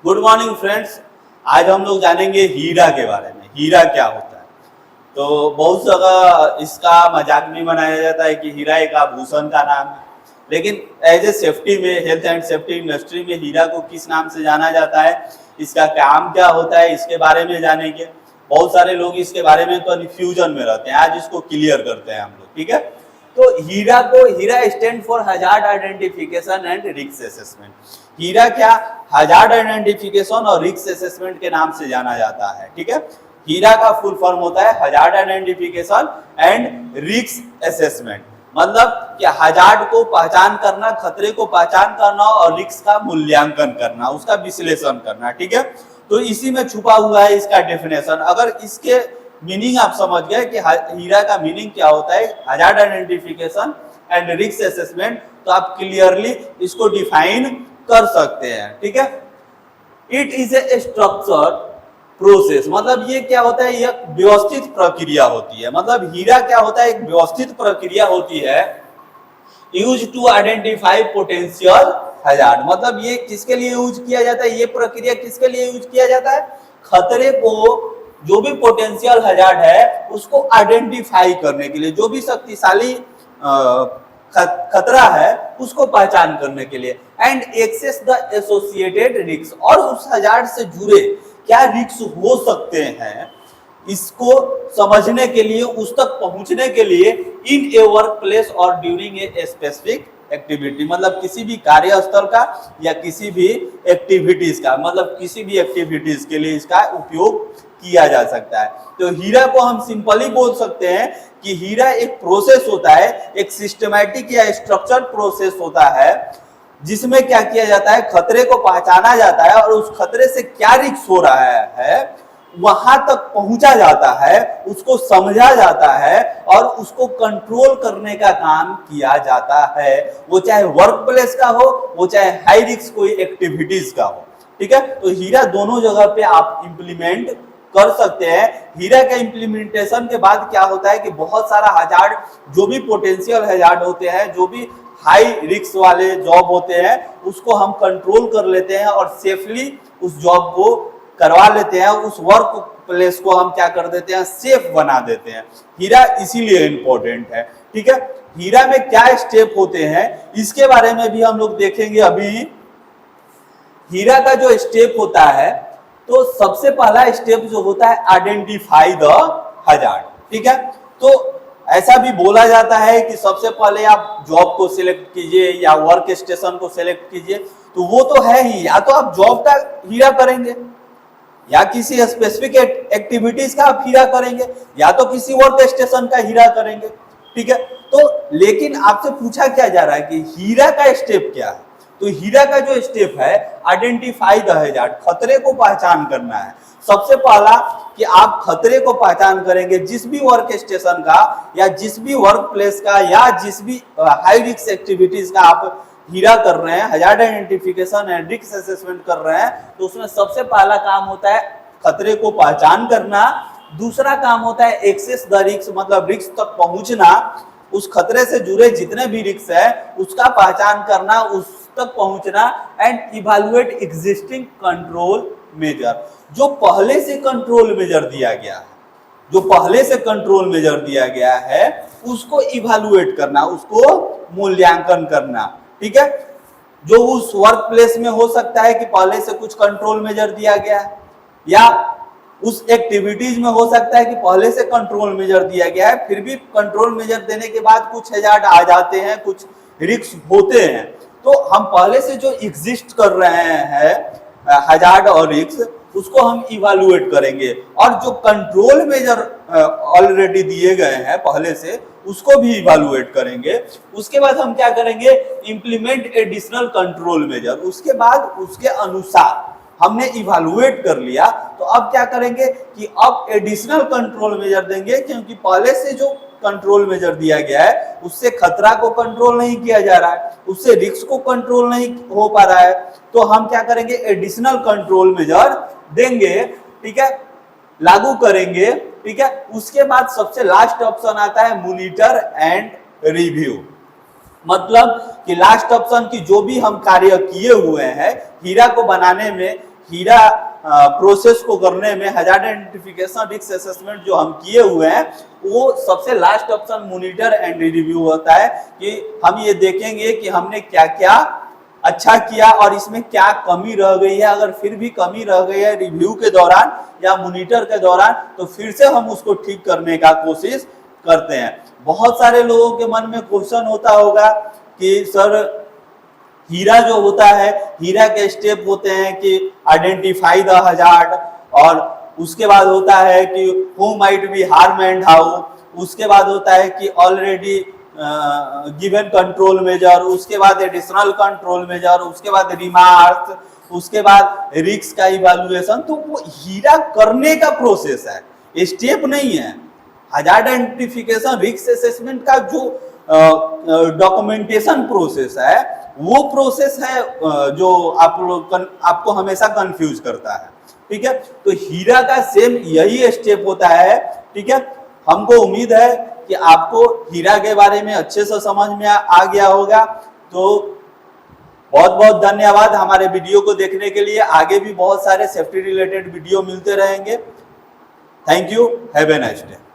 Good morning friends. आज हम लोग जानेंगे हीरा के बारे में। हीरा क्या होता है। तो बहुत जगह इसका मजाक भी बनाया जाता है कि हीरा एक आभूषण का नाम है, लेकिन एज ए सेफ्टी में, हेल्थ एंड सेफ्टी इंडस्ट्री में हीरा को किस नाम से जाना जाता है, इसका काम क्या होता है, इसके बारे में जानेंगे। बहुत सारे लोग इसके बारे में कन्फ्यूजन में रहते हैं, आज इसको क्लियर करते हैं हम लोग। ठीक है, तो HIRA stand for hazard identification and risk assessment. HIRA क्या, हजार्ड आइडेंटिफिकेशन और रिस्क असेसमेंट के नाम से जाना जाता है। ठीक है, हीरा का फुल फॉर्म होता है hazard identification and risk assessment. मतलब कि हजार्ड को पहचान करना, खतरे को पहचान करना और रिस्क का मूल्यांकन करना, उसका विश्लेषण करना। ठीक है, तो इसी में छुपा हुआ है इसका डेफिनेशन। अगर इसके मीनिंग आप समझ गए कि हीरा का मीनिंग क्या होता है, hazard identification and risk assessment, तो आप क्लियरली इसको डिफाइन कर सकते हैं। ठीक है, it is a structure process. मतलब ये क्या होता है, ये व्यवस्थित प्रक्रिया होती है। मतलब हीरा क्या होता है, एक व्यवस्थित प्रक्रिया होती है use to identify potential hazard. मतलब ये किसके लिए यूज किया जाता है, ये प्रक्रिया किसके लिए यूज किया जाता है, खतरे को, जो भी पोटेंशियल हजार्ड है उसको आइडेंटिफाई करने के लिए, जो भी शक्तिशाली खतरा है उसको पहचान करने के लिए, and assess the associated risk, और उस हजार्ड से जुड़े क्या रिस्क हो सकते हैं इसको समझने के लिए, उस तक पहुंचने के लिए, इन ए वर्क प्लेस और ड्यूरिंग ए स्पेसिफिक एक्टिविटी। मतलब किसी भी कार्यस्थल का या किसी भी एक्टिविटीज का, मतलब किसी भी एक्टिविटीज के लिए इसका उपयोग किया जा सकता है। तो हीरा को हम सिंपली बोल सकते हैं कि हीरा एक प्रोसेस होता है, एक सिस्टमैटिक या स्ट्रक्चर प्रोसेस होता है, जिसमें क्या किया जाता है, खतरे को पहचाना जाता है और उस खतरे से क्या रिस्क हो रहा है वहां तक पहुंचा जाता है, उसको समझा जाता है और उसको कंट्रोल करने का काम किया जाता है। वो चाहे वर्क प्लेस का हो, वो चाहे हाई रिस्क कोई एक्टिविटीज का हो। ठीक है, तो हीरा दोनों जगह पे आप इंप्लीमेंट कर सकते हैं। हीरा के इंप्लीमेंटेशन के बाद क्या होता है कि बहुत सारा हजार्ड, जो भी पोटेंशियल हजार्ड होते हैं, जो भी हाई रिस्क वाले जॉब होते हैं, उसको हम कंट्रोल कर लेते हैं और सेफली उस जॉब को करवा लेते हैं। उस वर्क प्लेस को हम क्या कर देते हैं, सेफ बना देते हैं। हीरा इसीलिए इंपॉर्टेंट है। ठीक है, हीरा में क्या स्टेप होते हैं इसके बारे में भी हम लोग देखेंगे। अभी हीरा का जो स्टेप होता है, तो सबसे पहला स्टेप जो होता है, आइडेंटिफाई द हजार्ड। ठीक है, तो ऐसा भी बोला जाता है कि सबसे पहले आप जॉब को सिलेक्ट कीजिए या वर्क स्टेशन को सिलेक्ट कीजिए। तो वो तो है ही, या तो आप जॉब का हीरा करेंगे या किसी स्पेसिफिक एक्टिविटीज का आप हीरा करेंगे या तो किसी वर्क स्टेशन का हीरा करेंगे। ठीक है, तो लेकिन आपसे पूछा क्या जा रहा है कि हीरा का स्टेप क्या है। तो हीरा का जो स्टेप है, आइडेंटिफाई द हजार्ड, खतरे को पहचान करना है। सबसे पहला कि आप खतरे को पहचान करेंगे, जिस भी वर्क स्टेशन का या जिस भी वर्क प्लेस का या जिस भी हाई रिस्क एक्टिविटीज का आप हीरा कर रहे हैं, hazard identification and risk assessment कर रहे हैं, तो उसमें सबसे पहला काम होता है खतरे को पहचान करना। दूसरा काम होता है एक्सेस द रिस्क, मतलब रिस्क तक पहुंचना, उस खतरे से जुड़े जितने भी रिस्क है उसका पहचान करना, उस तक पहुंचना, and evaluate existing control measure, जो पहले से कंट्रोल मेजर दिया गया है, जो पहले से कंट्रोल मेजर दिया गया है उसको इवैल्यूएट करना, उसको मूल्यांकन करना। ठीक है, जो उस वर्क प्लेस में हो सकता है कि पहले से कुछ कंट्रोल मेजर दिया गया है, या उस एक्टिविटीज में हो सकता है कि पहले से कंट्रोल मेजर दिया गया है, फिर भी कंट्रोल मेजर देने के बाद कुछ हजार्ड आ जाते हैं, कुछ रिस्क होते हैं। तो हम पहले से जो एग्जिस्ट कर रहे हैं हजार्ड और रिस्क, उसको हम इवैल्यूएट करेंगे, और जो कंट्रोल मेजर ऑलरेडी दिए गए हैं पहले से, उसको भी इवैल्यूएट करेंगे। उसके बाद हम क्या करेंगे, इंप्लीमेंट एडिशनल कंट्रोल मेजर। उसके बाद उसके अनुसार हमने इवैल्यूएट कर लिया, तो अब क्या करेंगे कि अब एडिशनल कंट्रोल मेजर देंगे, क्योंकि पहले से जो कंट्रोल मेजर दिया गया है उससे खतरा को कंट्रोल नहीं किया जा रहा है, उससे रिस्क को कंट्रोल नहीं हो पा रहा है, तो हम क्या करेंगे, एडिशनल कंट्रोल मेजर देंगे। ठीक है, लागू करेंगे। ठीक है, उसके बाद सबसे लास्ट ऑप्शन आता है मॉनिटर एंड रिव्यू। मतलब कि लास्ट ऑप्शन की जो भी हम कार्य किए हुए हैं हीरा को बनाने में, हीरा प्रोसेस को करने में हजार्ड आइडेंटिफिकेशन रिस्क असेसमेंट जो हम किए हुए हैं, वो सबसे last option monitor and review होता है कि हम ये देखेंगे कि हमने क्या क्या अच्छा किया और इसमें क्या कमी रह गई है। अगर फिर भी कमी रह गई है रिव्यू के दौरान या मॉनिटर के दौरान, तो फिर से हम उसको ठीक करने का कोशिश करते हैं। बहुत सारे लोगों के मन में क्वेश्चन होता होगा कि सर हीरा जो होता है, हीरा के स्टेप होते हैं कि आइडेंटिफाई द हजार्ड, और उसके बाद होता है कि who might be harm and how, उसके बाद होता है कि ऑलरेडी गिवन कंट्रोल मेजर, उसके बाद एडिशनल कंट्रोल मेजर, उसके बाद रिमार्क्स, उसके बाद रिस्क का इवैल्यूएशन। तो वो हीरा करने का प्रोसेस है, स्टेप नहीं है। हजार्ड आइडेंटिफिकेशन रिस्क असेसमेंट का जो डॉक्यूमेंटेशन प्रोसेस है, वो प्रोसेस है जो आपको हमेशा कंफ्यूज करता है। ठीक है, तो हीरा का सेम यही स्टेप होता है। ठीक है, हमको उम्मीद है कि आपको हीरा के बारे में अच्छे से समझ में आ गया होगा। तो बहुत बहुत धन्यवाद हमारे वीडियो को देखने के लिए। आगे भी बहुत सारे सेफ्टी रिलेटेड वीडियो मिलते रहेंगे। Thank you, have a nice day.